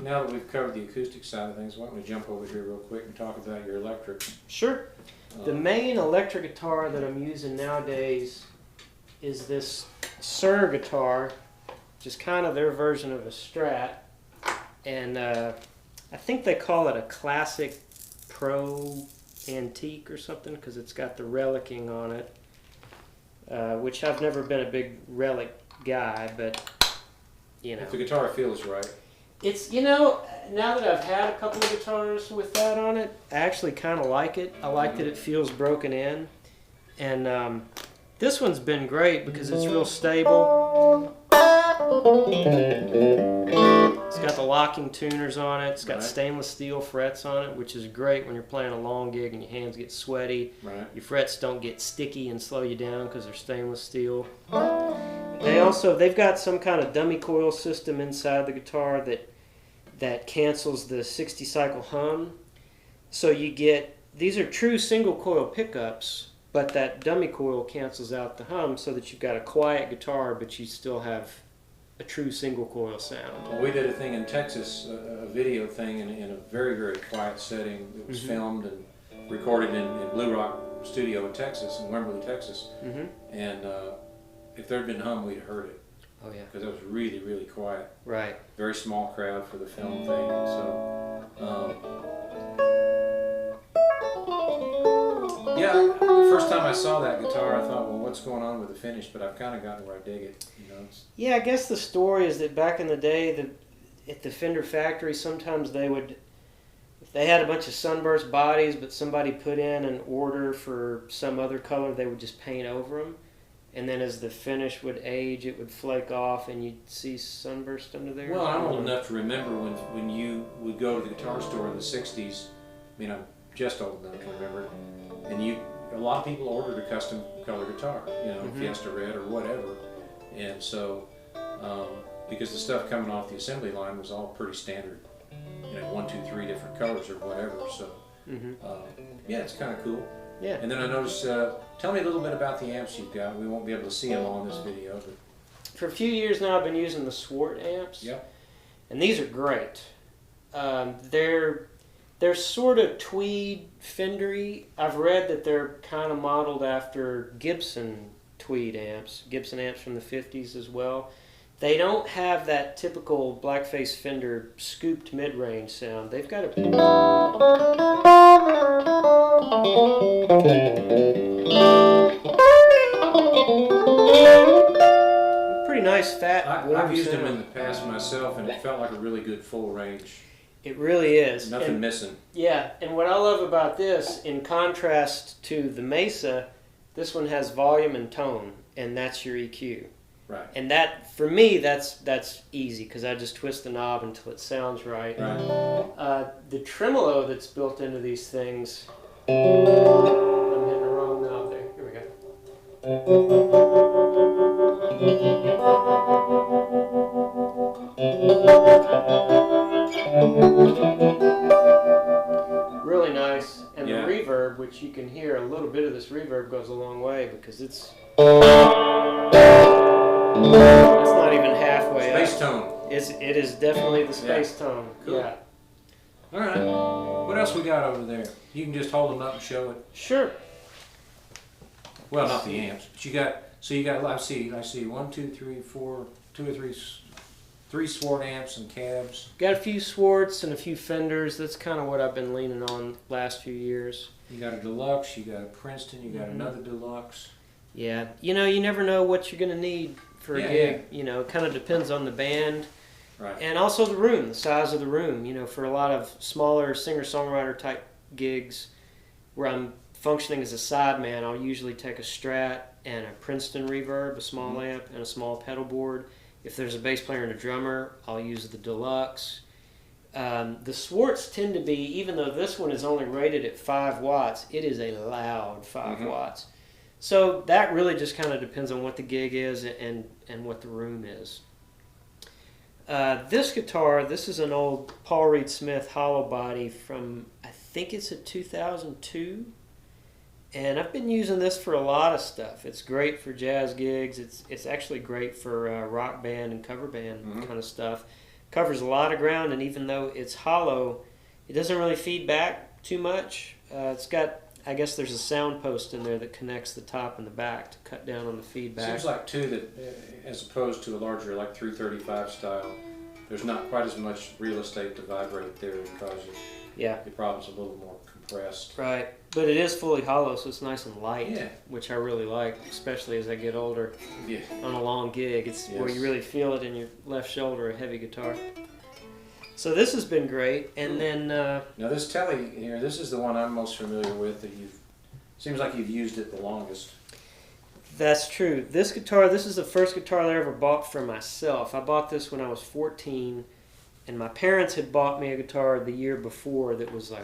now that we've covered the acoustic side of things, why don't we jump over here real quick and talk about your electric? Sure. The main electric guitar that I'm using nowadays is this Sir guitar, which is kind of their version of a Strat. And I think they call it a Classic Pro Antique or something because it's got the relicing on it, which I've never been a big relic guy, but you know. If the guitar feels right. It's, you know, now that I've had a couple of guitars with that on it, I actually kind of like it. I like that it feels broken in. And this one's been great because it's real stable. It's got the locking tuners on it. It's got stainless steel frets on it, which is great when you're playing a long gig and your hands get sweaty. Right. Your frets don't get sticky and slow you down because they're stainless steel. They've got some kind of dummy coil system inside the guitar that cancels the 60 cycle hum. So you get, these are true single coil pickups, but that dummy coil cancels out the hum so that you've got a quiet guitar, but you still have a true single coil sound. Well, we did a thing in Texas, a video thing in a very, very quiet setting. It was filmed and recorded in Blue Rock Studio in Texas, in Wimberley, Texas. And if there had been hum, we'd have heard it. Oh yeah. Because it was really, really quiet. Right. Very small crowd for the film thing. And so, yeah, the first time I saw that guitar, I thought, well, what's going on with the finish? But I've kind of gotten where I dig it. You know, yeah, I guess the story is that back in the day, at the Fender factory, sometimes they would, if they had a bunch of sunburst bodies, but somebody put in an order for some other color, they would just paint over them. And then as the finish would age, it would flake off, and you'd see sunburst under there. Well, I'm old enough to remember when you would go to the guitar store in the 60s. I mean, I'm just old enough to remember. And a lot of people ordered a custom color guitar, you know, Fiesta Red or whatever. And so, because the stuff coming off the assembly line was all pretty standard, you know, 1, 2, 3 different colors or whatever. So, yeah, it's kind of cool. Yeah. And then I noticed, tell me a little bit about the amps you've got. We won't be able to see them on this video. But for a few years now, I've been using the Swart amps. Yep. And these are great. They're sort of tweed Fendery. I've read that they're kind of modeled after Gibson tweed amps, Gibson amps from the 50s as well. They don't have that typical blackface Fender scooped mid-range sound. They've got a pretty nice fat. I've used them in the past myself, and it felt like a really good full range. It really is. Nothing missing. Yeah, and what I love about this, in contrast to the Mesa, this one has volume and tone, and that's your EQ. Right. And that, for me, that's easy because I just twist the knob until it sounds right. Right. The tremolo that's built into these things. I'm hitting the wrong knob there. Here we go. Really nice. And the reverb, which you can hear, a little bit of this reverb goes a long way because it's not even halfway Space up. tone. It is definitely the space tone. Cool. Yeah. All right. What else we got over there? You can just hold them up and show it. Sure. Well, not the amps, but you got. So you got. I see 1, 2, 3, 4, 2 or 3 Swart amps and cabs. Got a few Swarts and a few Fenders. That's kind of what I've been leaning on last few years. You got a deluxe. You got a Princeton. You got another deluxe. Yeah. You know, you never know what you're going to need for a gig. You know, it kind of depends on the band. Right. And also the room, the size of the room. You know, for a lot of smaller singer-songwriter type gigs where I'm functioning as a sideman, I'll usually take a Strat and a Princeton reverb, a small amp, and a small pedal board. If there's a bass player and a drummer, I'll use the deluxe. The Swarts tend to be, even though this one is only rated at 5 watts, it is a loud 5 watts. So that really just kind of depends on what the gig is and what the room is. This guitar, this is an old Paul Reed Smith hollow body from, I think it's a 2002. And I've been using this for a lot of stuff. It's great for jazz gigs. It's actually great for rock band and cover band kind of stuff. covers a lot of ground, and even though it's hollow, it doesn't really feed back too much. It's got, I guess there's a sound post in there that connects the top and the back to cut down on the feedback. Seems like too that as opposed to a larger like 335 style, there's not quite as much real estate to vibrate there because your problem's a little more compressed. Right, but it is fully hollow, so it's nice and light, Yeah. which I really like, especially as I get older. Yeah. On a long gig, it's where you really feel it in your left shoulder, a heavy guitar. So this has been great, and then now this Tele here, this is the one I'm most familiar with. That seems like you've used it the longest. That's true. This guitar, this is the first guitar that I ever bought for myself. I bought this when I was 14, and my parents had bought me a guitar the year before that was like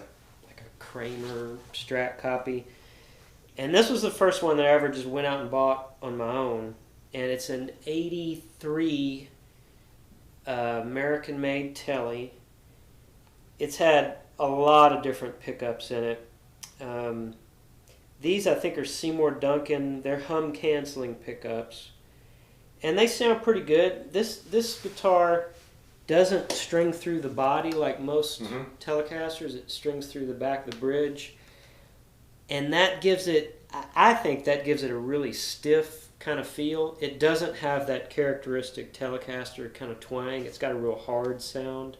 a Kramer Strat copy. And this was the first one that I ever just went out and bought on my own. And it's an 83 American-made Tele. It's had a lot of different pickups in it. These I think are Seymour Duncan. They're hum canceling pickups, and they sound pretty good. This guitar doesn't string through the body like most Telecasters. It strings through the back of the bridge, and that gives it, I think that gives it a really stiff kind of feel. It doesn't have that characteristic Telecaster kind of twang. It's got a real hard sound,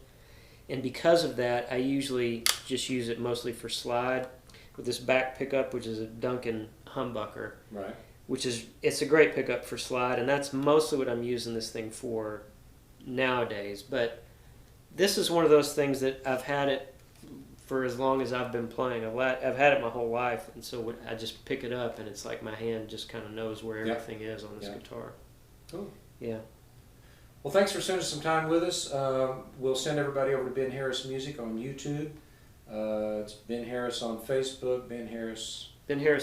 and because of that, I usually just use it mostly for slide with this back pickup, which is a Duncan humbucker. Right. It's a great pickup for slide, and that's mostly what I'm using this thing for nowadays. But this is one of those things that I've had it for as long as I've been playing. I've had it my whole life, and so I just pick it up, and it's like my hand just kind of knows where everything is on this guitar. Cool. Yeah. Well, thanks for spending some time with us. We'll send everybody over to Ben Harris Music on YouTube. It's Ben Harris on Facebook. Ben Harris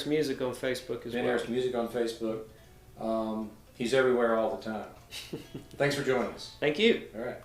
Music on Facebook as well. Ben Harris Music on Facebook. He's everywhere all the time. Thanks for joining us. Thank you. All right.